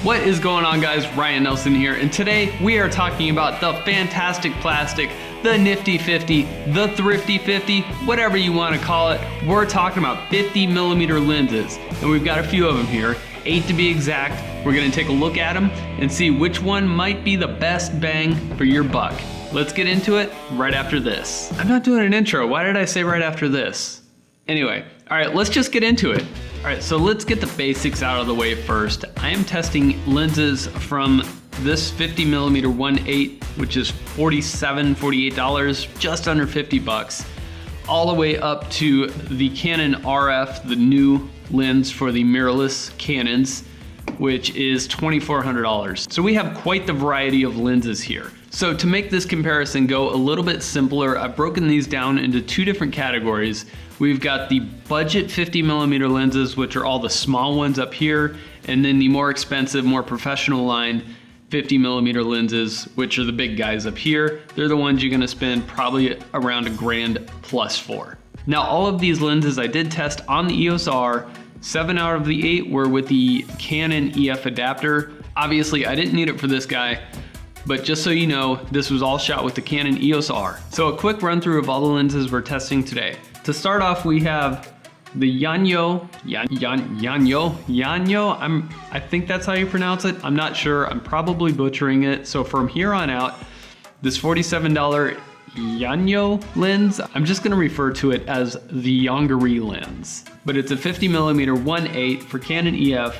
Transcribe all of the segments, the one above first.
What is going on, guys? Ryan Nelson here, and today we are talking about the fantastic plastic, the nifty 50, the thrifty 50, whatever you want to call it. We're talking about 50mm lenses, and we've got a few of them here, 8 to be exact. We're going to take a look at them and see which one might be the best bang for your buck. Let's get into it right after this. I'm not doing an intro. Why did I say right after this? Anyway, all right, let's just get into it. All right, so let's get the basics out of the way first. I am testing lenses from this 50mm 1.8, which is $48, just under 50 bucks, all the way up to the Canon RF, the new lens for the mirrorless Canons, which is $2,400. So we have quite the variety of lenses here. So to make this comparison go a little bit simpler, I've broken these down into two different categories. We've got the budget 50mm lenses, which are all the small ones up here, and then the more expensive, more professional line 50mm lenses, which are the big guys up here. They're the ones you're gonna spend probably around $1,000 plus for. Now, all of these lenses I did test on the EOS R. 7 out of the 8 were with the Canon EF adapter. Obviously, I didn't need it for this guy, but just so you know, this was all shot with the Canon EOS R. So a quick run through of all the lenses we're testing today. To start off, we have the Yanyo, I think that's how you pronounce it. I'm not sure, I'm probably butchering it. So from here on out, this $47 Yanyo lens, I'm just gonna refer to it as the Yongari lens. But it's a 50mm 1.8 for Canon EF,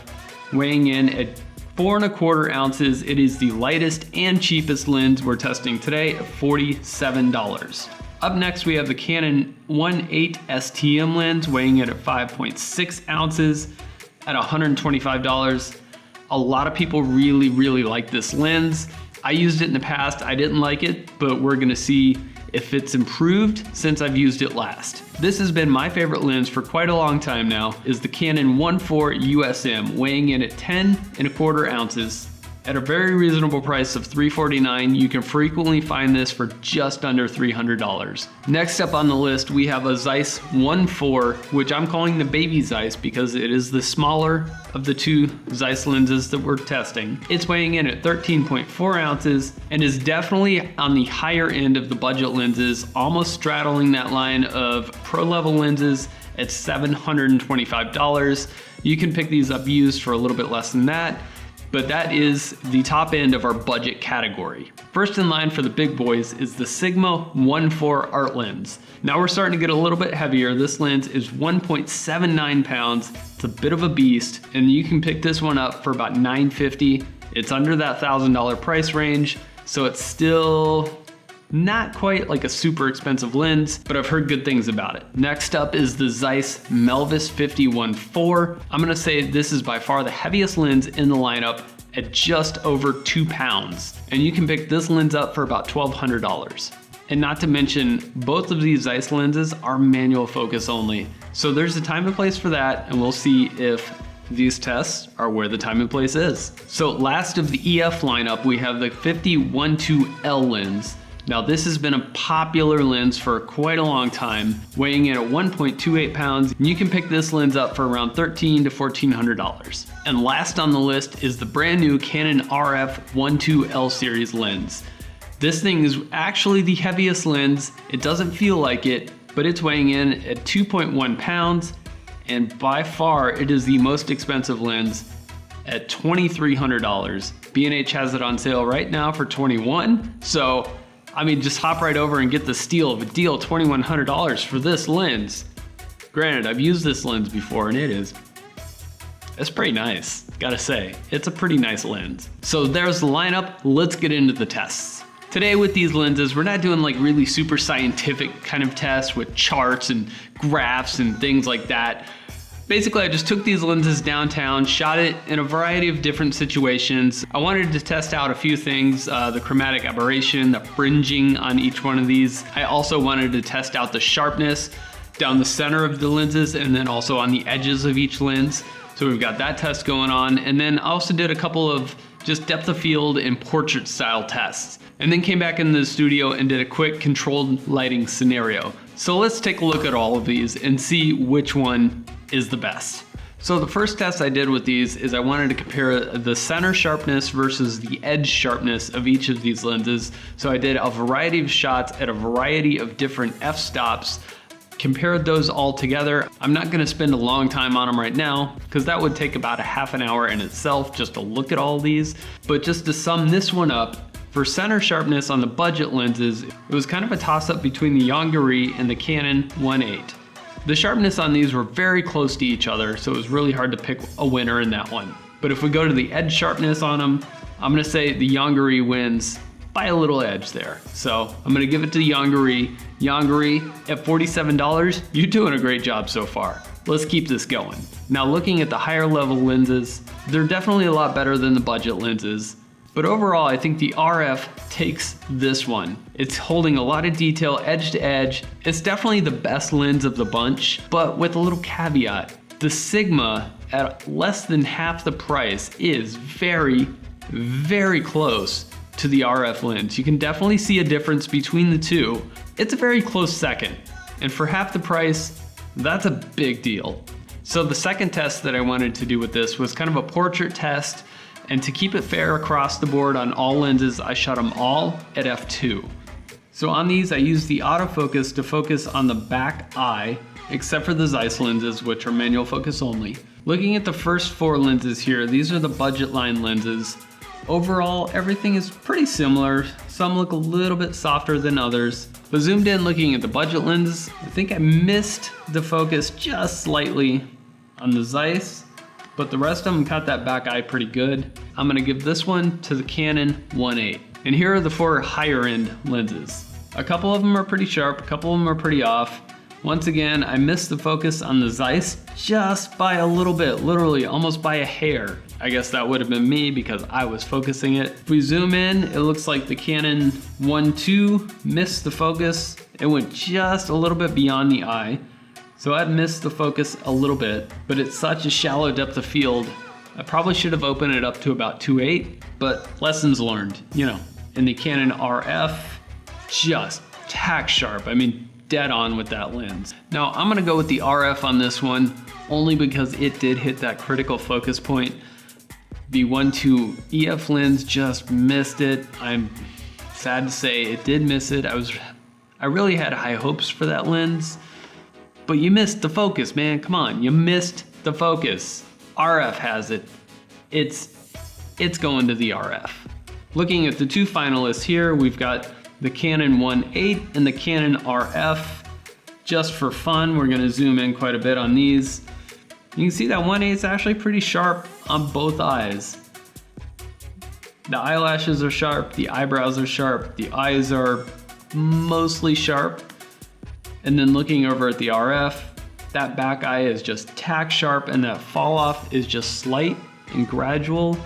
weighing in at 4¼ ounces. It is the lightest and cheapest lens we're testing today at $47. Up next, we have the Canon 1.8 STM lens, weighing in at 5.6 ounces at $125. A lot of people really like this lens. I used it in the past, I didn't like it, but we're gonna see if it's improved since I've used it last. This has been my favorite lens for quite a long time now, is the Canon 1.4 USM, weighing in at 10¼ ounces. At a very reasonable price of $349, you can frequently find this for just under $300. Next up on the list, we have a Zeiss 1.4, which I'm calling the baby Zeiss because it is the smaller of the two Zeiss lenses that we're testing. It's weighing in at 13.4 ounces and is definitely on the higher end of the budget lenses, almost straddling that line of pro level lenses at $725. You can pick these up used for a little bit less than that, but that is the top end of our budget category. First in line for the big boys is the Sigma 1.4 Art Lens. Now we're starting to get a little bit heavier. This lens is 1.79 pounds. It's a bit of a beast, and you can pick this one up for about $950. It's under that $1,000 price range, so it's still not quite like a super expensive lens, but I've heard good things about it. Next up is the Zeiss Melvis 51.4. I'm gonna say this is by far the heaviest lens in the lineup at just over 2 pounds. And you can pick this lens up for about $1,200. And not to mention, both of these Zeiss lenses are manual focus only. So there's a time and place for that, and we'll see if these tests are where the time and place is. So last of the EF lineup, we have the 50-1.2L lens. Now this has been a popular lens for quite a long time, weighing in at 1.28 pounds. You can pick this lens up for around $1,300 to $1,400. And last on the list is the brand new Canon RF 1.2L series lens. This thing is actually the heaviest lens. It doesn't feel like it, but it's weighing in at 2.1 pounds. And by far, it is the most expensive lens at $2,300. B&H has it on sale right now for $21. So I mean, just hop right over and get the steal of a deal, $2,100 for this lens. Granted, I've used this lens before and it's pretty nice, gotta say. It's a pretty nice lens. So there's the lineup, let's get into the tests. Today with these lenses, we're not doing like really super scientific kind of tests with charts and graphs and things like that. Basically, I just took these lenses downtown, shot it in a variety of different situations. I wanted to test out a few things, the chromatic aberration, the fringing on each one of these. I also wanted to test out the sharpness down the center of the lenses and then also on the edges of each lens. So we've got that test going on. And then I also did a couple of just depth of field and portrait style tests. And then came back into the studio and did a quick controlled lighting scenario. So let's take a look at all of these and see which one is the best. So the first test I did with these is I wanted to compare the center sharpness versus the edge sharpness of each of these lenses. So I did a variety of shots at a variety of different f-stops, compared those all together. I'm not gonna spend a long time on them right now because that would take about a half an hour in itself just to look at all these. But just to sum this one up, for center sharpness on the budget lenses, it was kind of a toss-up between the Yongari and the Canon 1.8. The sharpness on these were very close to each other, so it was really hard to pick a winner in that one. But if we go to the edge sharpness on them, I'm gonna say the Yongari wins by a little edge there. So I'm gonna give it to the Yongari. Yongari, at $47, you're doing a great job so far. Let's keep this going. Now looking at the higher level lenses, they're definitely a lot better than the budget lenses. But overall, I think the RF takes this one. It's holding a lot of detail edge to edge. It's definitely the best lens of the bunch, but with a little caveat. The Sigma at less than half the price is very, very close to the RF lens. You can definitely see a difference between the two. It's a very close second. And for half the price, that's a big deal. So the second test that I wanted to do with this was kind of a portrait test. And to keep it fair across the board on all lenses, I shot them all at f2. So on these, I used the autofocus to focus on the back eye, except for the Zeiss lenses, which are manual focus only. Looking at the first 4 lenses here, these are the budget line lenses. Overall, everything is pretty similar. Some look a little bit softer than others. But zoomed in looking at the budget lenses, I think I missed the focus just slightly on the Zeiss, but the rest of them caught that back eye pretty good. I'm gonna give this one to the Canon 1.8. And here are the 4 higher end lenses. A couple of them are pretty sharp, a couple of them are pretty off. Once again, I missed the focus on the Zeiss just by a little bit, literally almost by a hair. I guess that would have been me because I was focusing it. If we zoom in, it looks like the Canon 1.2 missed the focus. It went just a little bit beyond the eye. So I'd missed the focus a little bit, but it's such a shallow depth of field. I probably should have opened it up to about 2.8, but lessons learned, you know. And the Canon RF, just tack sharp. I mean, dead on with that lens. Now I'm gonna go with the RF on this one, only because it did hit that critical focus point. The 1.2 EF lens just missed it. I'm sad to say it did miss it. I really had high hopes for that lens. But you missed the focus, man. Come on, you missed the focus. RF has it. It's going to the RF. Looking at the 2 finalists here, we've got the Canon 1.8 and the Canon RF. Just for fun, we're gonna zoom in quite a bit on these. You can see that 1.8 is actually pretty sharp on both eyes. The eyelashes are sharp, the eyebrows are sharp, the eyes are mostly sharp. And then looking over at the RF, that back eye is just tack sharp and that fall off is just slight and gradual.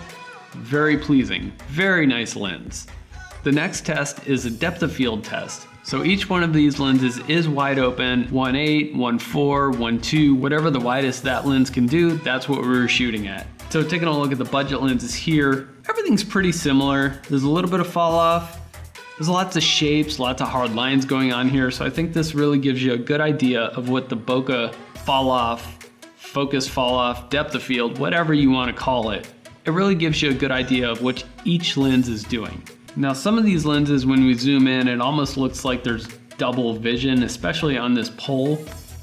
Very pleasing, very nice lens. The next test is a depth of field test. So each one of these lenses is wide open, 1.8, 1.4, 1.2, whatever the widest that lens can do, that's what we were shooting at. So taking a look at the budget lenses here, everything's pretty similar. There's a little bit of fall off. There's lots of shapes, lots of hard lines going on here, so I think this really gives you a good idea of what the bokeh fall off, focus fall off, depth of field, whatever you want to call it. It really gives you a good idea of what each lens is doing. Now some of these lenses, when we zoom in, it almost looks like there's double vision, especially on this pole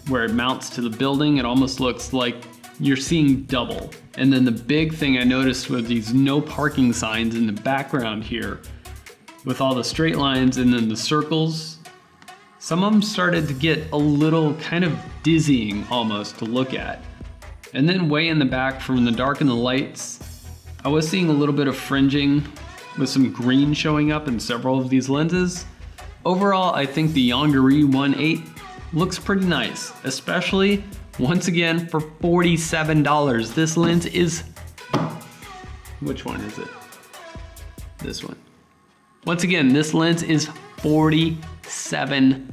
where it mounts to the building. It almost looks like you're seeing double. And then the big thing I noticed was these no parking signs in the background here, with all the straight lines and then the circles. Some of them started to get a little kind of dizzying almost to look at. And then way in the back from the dark and the lights, I was seeing a little bit of fringing with some green showing up in several of these lenses. Overall, I think the Yongari 1.8 looks pretty nice, especially once again for $47. This lens is, which one is it? This one. Once again, this lens is $47.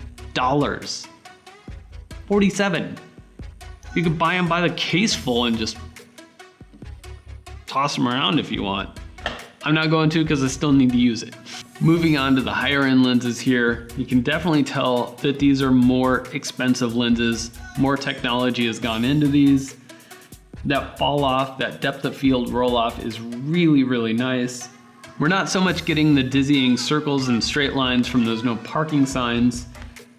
$47. You could buy them by the case full and just toss them around if you want. I'm not going to because I still need to use it. Moving on to the higher end lenses here, you can definitely tell that these are more expensive lenses. More technology has gone into these. That fall off, that depth of field roll off is really, really nice. We're not so much getting the dizzying circles and straight lines from those no parking signs.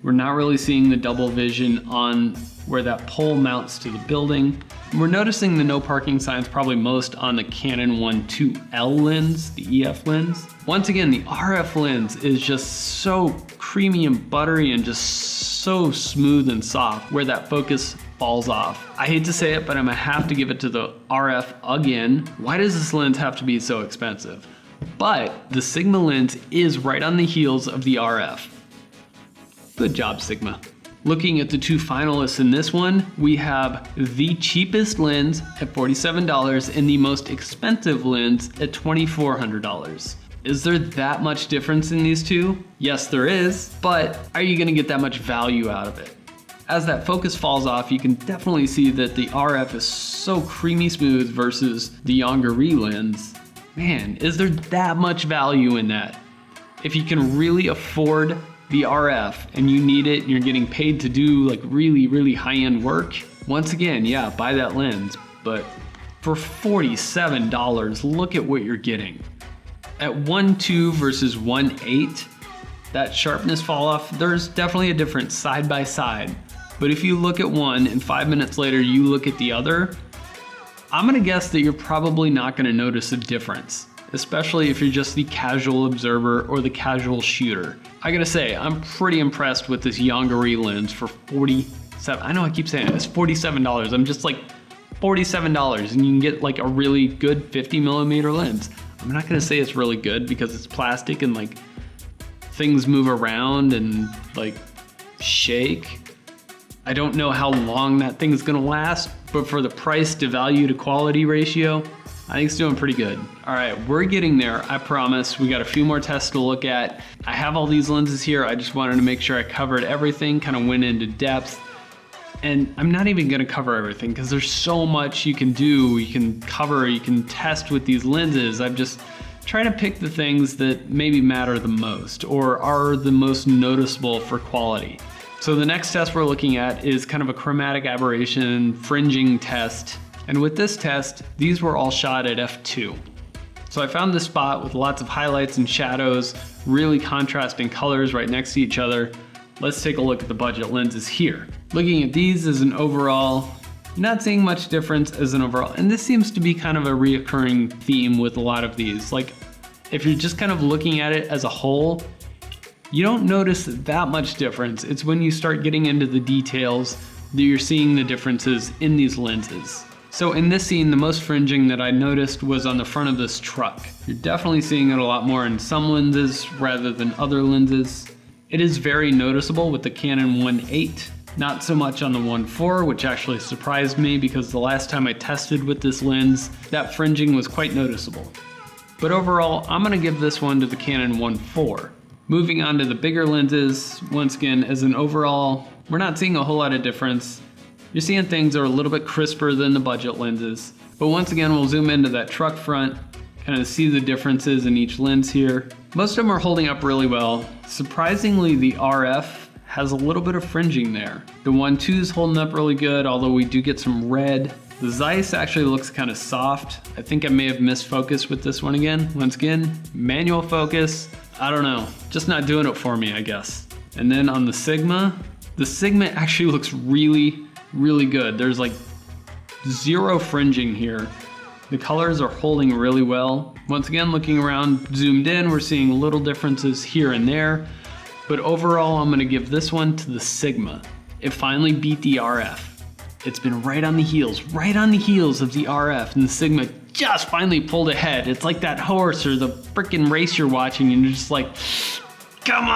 We're not really seeing the double vision on where that pole mounts to the building. We're noticing the no parking signs probably most on the Canon 1.2L lens, the EF lens. Once again, the RF lens is just so creamy and buttery and just so smooth and soft where that focus falls off. I hate to say it, but I'm gonna have to give it to the RF again. Why does this lens have to be so expensive? But the Sigma lens is right on the heels of the RF. Good job, Sigma. Looking at the two finalists in this one, we have the cheapest lens at $47 and the most expensive lens at $2,400. Is there that much difference in these two? Yes, there is, but are you gonna get that much value out of it? As that focus falls off, you can definitely see that the RF is so creamy smooth versus the Yongari lens. Man, is there that much value in that? If you can really afford the RF and you need it and you're getting paid to do like really, really high-end work, once again, yeah, buy that lens. But for $47, look at what you're getting. At 1.2 versus 1.8, that sharpness fall off, there's definitely a difference side by side. But if you look at one and 5 minutes later you look at the other, I'm gonna guess that you're probably not gonna notice a difference, especially if you're just the casual observer or the casual shooter. I gotta say, I'm pretty impressed with this Yongari lens for $47. I know I keep saying it, it's $47. I'm just like, $47 and you can get like a really good 50mm lens. I'm not gonna say it's really good because it's plastic and like things move around and like shake. I don't know how long that thing's gonna last, but for the price to value to quality ratio, I think it's doing pretty good. All right, we're getting there, I promise. We got a few more tests to look at. I have all these lenses here. I just wanted to make sure I covered everything, kind of went into depth. And I'm not even gonna cover everything because there's so much you can do, you can cover, you can test with these lenses. I'm just trying to pick the things that maybe matter the most or are the most noticeable for quality. So the next test we're looking at is kind of a chromatic aberration fringing test. And with this test, these were all shot at f2. So I found this spot with lots of highlights and shadows, really contrasting colors right next to each other. Let's take a look at the budget lenses here. Looking at these as an overall, not seeing much difference as an overall. And this seems to be kind of a reoccurring theme with a lot of these. Like if you're just kind of looking at it as a whole, you don't notice that much difference. It's when you start getting into the details that you're seeing the differences in these lenses. So in this scene, the most fringing that I noticed was on the front of this truck. You're definitely seeing it a lot more in some lenses rather than other lenses. It is very noticeable with the Canon 1.8, not so much on the 1.4, which actually surprised me because the last time I tested with this lens, that fringing was quite noticeable. But overall, I'm gonna give this one to the Canon 1.4. Moving on to the bigger lenses, once again, as an overall, we're not seeing a whole lot of difference. You're seeing things that are a little bit crisper than the budget lenses. But once again, we'll zoom into that truck front, kind of see the differences in each lens here. Most of them are holding up really well. Surprisingly, the RF has a little bit of fringing there. The 1.2 is holding up really good, although we do get some red. The Zeiss actually looks kind of soft. I think I may have missed focus with this one again. Once again, manual focus. I don't know, just not doing it for me, I guess. And then on the Sigma actually looks really, really good. There's like zero fringing here. The colors are holding really well. Once again, looking around, zoomed in, we're seeing little differences here and there. But overall, I'm gonna give this one to the Sigma. It finally beat the RF. It's been right on the heels of the RF, and the Sigma just finally pulled ahead. It's like that horse or the freaking race you're watching and you're just like, come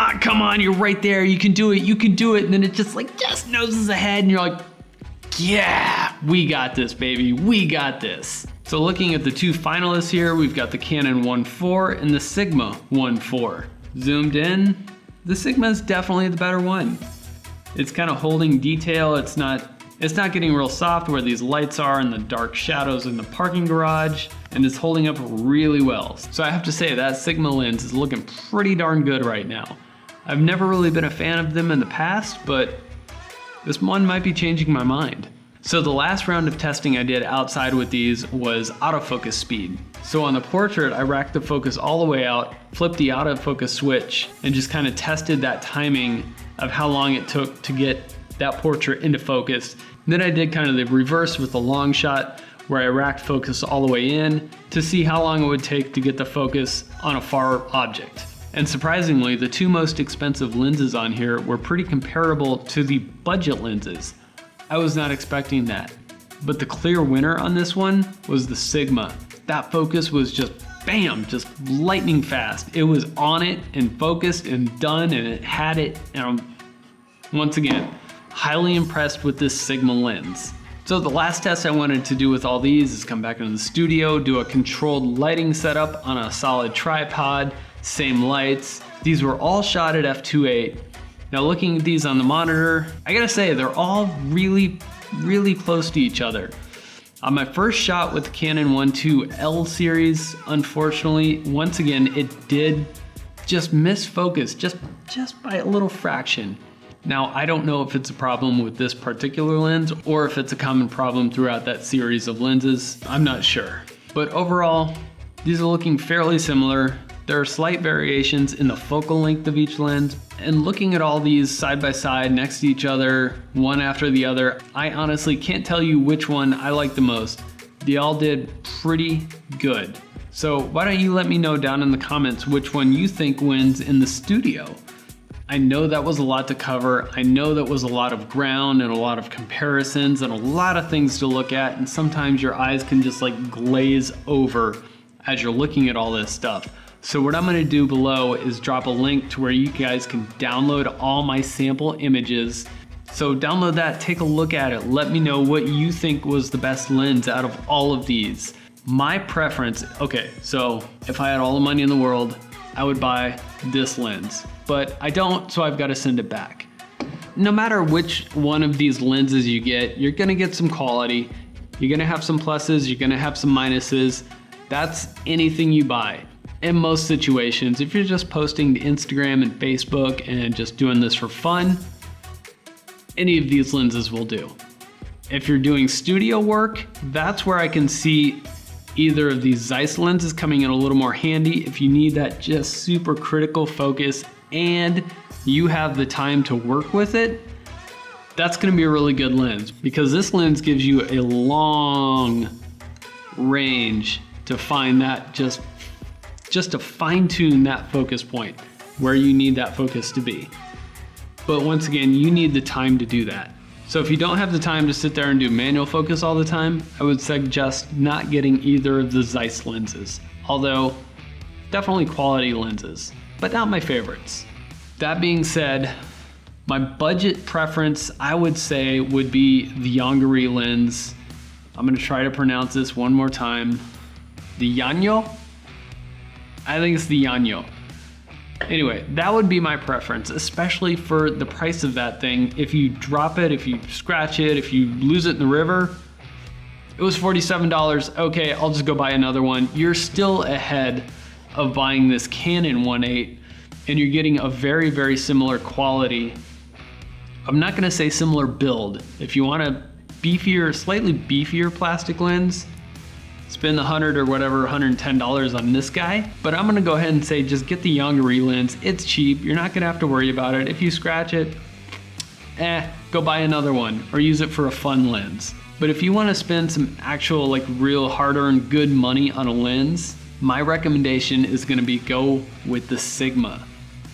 on, you're right there, you can do it. And then it just noses ahead and you're like, yeah, we got this, baby, we got this. So looking at the two finalists here, we've got the Canon 1.4 and the Sigma 1.4. Zoomed in, the Sigma is definitely the better one. It's kind of holding detail, it's not getting real soft where these lights are and the dark shadows in the parking garage, and it's holding up really well. So I have to say that Sigma lens is looking pretty darn good right now. I've never really been a fan of them in the past, but this one might be changing my mind. So the last round of testing I did outside with these was autofocus speed. So on the portrait, I racked the focus all the way out, flipped the autofocus switch, and just kind of tested that timing of how long it took to get that portrait into focus. And then I did kind of the reverse with the long shot, where I racked focus all the way in to see how long it would take to get the focus on a far object. And surprisingly, the two most expensive lenses on here were pretty comparable to the budget lenses. I was not expecting that. But the clear winner on this one was the Sigma. That focus was just bam, just lightning fast. It was on it and focused and done, and it had it. And once again, highly impressed with this Sigma lens. So the last test I wanted to do with all these is come back into the studio, do a controlled lighting setup on a solid tripod, same lights. These were all shot at f2.8. Now looking at these on the monitor, I gotta say they're all really close to each other. On my first shot with the Canon 1.2 L series, unfortunately, once again, it did just miss focus, just by a little fraction. Now, I don't know if it's a problem with this particular lens or if it's a common problem throughout that series of lenses. I'm not sure. But overall, these are looking fairly similar. There are slight variations in the focal length of each lens. And looking at all these side by side next to each other, one after the other, I honestly can't tell you which one I like the most. They all did pretty good. So why don't you let me know down in the comments which one you think wins in the studio? I know that was a lot to cover. I know that was a lot of ground and a lot of comparisons and a lot of things to look at, and sometimes your eyes can just like glaze over as you're looking at all this stuff. So what I'm gonna do below is drop a link to where you guys can download all my sample images. So download that, take a look at it. Let me know what you think was the best lens out of all of these. My preference, okay, so if I had all the money in the world, I would buy this lens, but I don't, so I've got to send it back. No matter which one of these lenses you get, you're gonna get some quality. You're gonna have some pluses, you're gonna have some minuses. That's anything you buy. In most situations, if you're just posting to Instagram and Facebook and just doing this for fun, any of these lenses will do. If you're doing studio work, that's where I can see either of these Zeiss lenses coming in a little more handy if you need that just super critical focus and you have the time to work with it. That's gonna be a really good lens because this lens gives you a long range to find that just to fine tune that focus point where you need that focus to be. But once again, you need the time to do that. So if you don't have the time to sit there and do manual focus all the time, I would suggest not getting either of the Zeiss lenses. Although, definitely quality lenses, but not my favorites. That being said, my budget preference, I would say, would be the Yongari lens. I'm gonna try to pronounce this one more time. The Yanyo? I think it's the Yanyo. Anyway, that would be my preference, especially for the price of that thing. If you drop it, if you scratch it, if you lose it in the river, it was $47. Okay, I'll just go buy another one. You're still ahead of buying this Canon 1.8 and you're getting a very similar quality. I'm not gonna say similar build. If you want a beefier, slightly beefier plastic lens, spend the $100 or whatever, $110 on this guy. But I'm gonna go ahead and say just get the Yongari lens. It's cheap, you're not gonna have to worry about it. If you scratch it, go buy another one or use it for a fun lens. But if you wanna spend some actual like real hard-earned good money on a lens, my recommendation is gonna be go with the Sigma.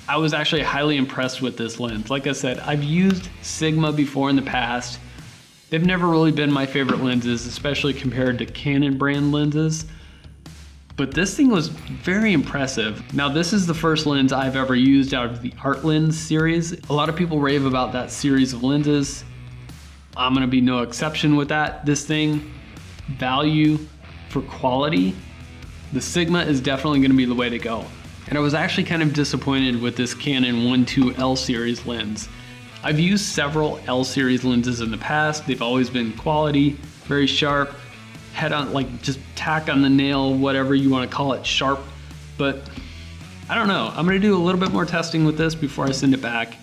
I was actually highly impressed with this lens. Like I said, I've used Sigma before in the past. They've never really been my favorite lenses, especially compared to Canon brand lenses. But this thing was very impressive. Now this is the first lens I've ever used out of the Art Lens series. A lot of people rave about that series of lenses. I'm gonna be no exception with that. This thing, value for quality, the Sigma is definitely gonna be the way to go. And I was actually kind of disappointed with this Canon 1.2 L series lens. I've used several L series lenses in the past. They've always been quality, very sharp, head on, like just tack on the nail, whatever you want to call it, sharp. But I don't know, I'm gonna do a little bit more testing with this before I send it back.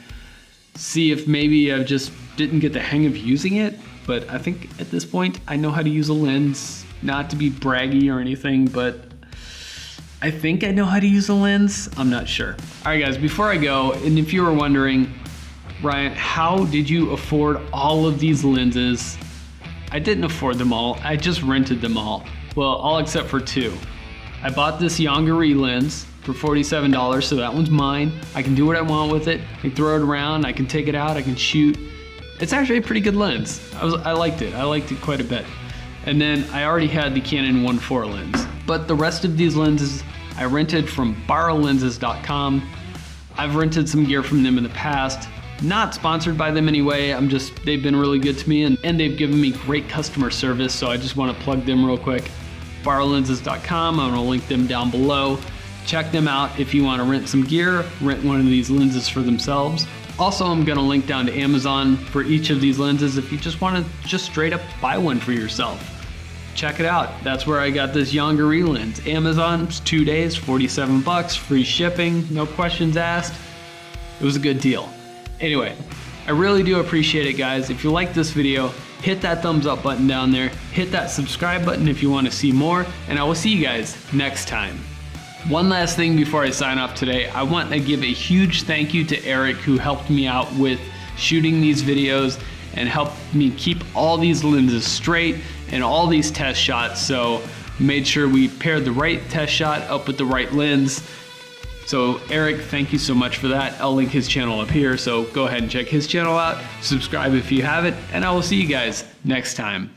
See if maybe I just didn't get the hang of using it. but I think at this point I know how to use a lens. Not to be braggy or anything, but I think I know how to use a lens. I'm not sure. All right guys, before I go, and if you were wondering, Ryan, how did you afford all of these lenses? I didn't afford them all, I just rented them all. Well, all except for two. I bought this Yongari lens for $47, so that one's mine. I can do what I want with it. I can throw it around, I can take it out, I can shoot. It's actually a pretty good lens. I liked it quite a bit. And then I already had the Canon 1.4 lens. But the rest of these lenses I rented from borrowlenses.com. I've rented some gear from them in the past. Not sponsored by them anyway, they've been really good to me and they've given me great customer service, so I just want to plug them real quick. Borrowlenses.com, I'm gonna link them down below. Check them out if you want to rent some gear, rent one of these lenses for themselves. Also, I'm gonna link down to Amazon for each of these lenses if you just want to just straight up buy one for yourself. Check it out. That's where I got this Yongari lens. Amazon, it's 2 days, 47 bucks, free shipping, no questions asked. It was a good deal. Anyway, I really do appreciate it, guys. If you like this video, hit that thumbs up button down there, hit that subscribe button if you want to see more, and I will see you guys next time. One last thing before I sign off today, I want to give a huge thank you to Eric, who helped me out with shooting these videos and helped me keep all these lenses straight and all these test shots. So made sure we paired the right test shot up with the right lens. So Eric, thank you so much for that. I'll link his channel up here, so go ahead and check his channel out, subscribe if you haven't, and I will see you guys next time.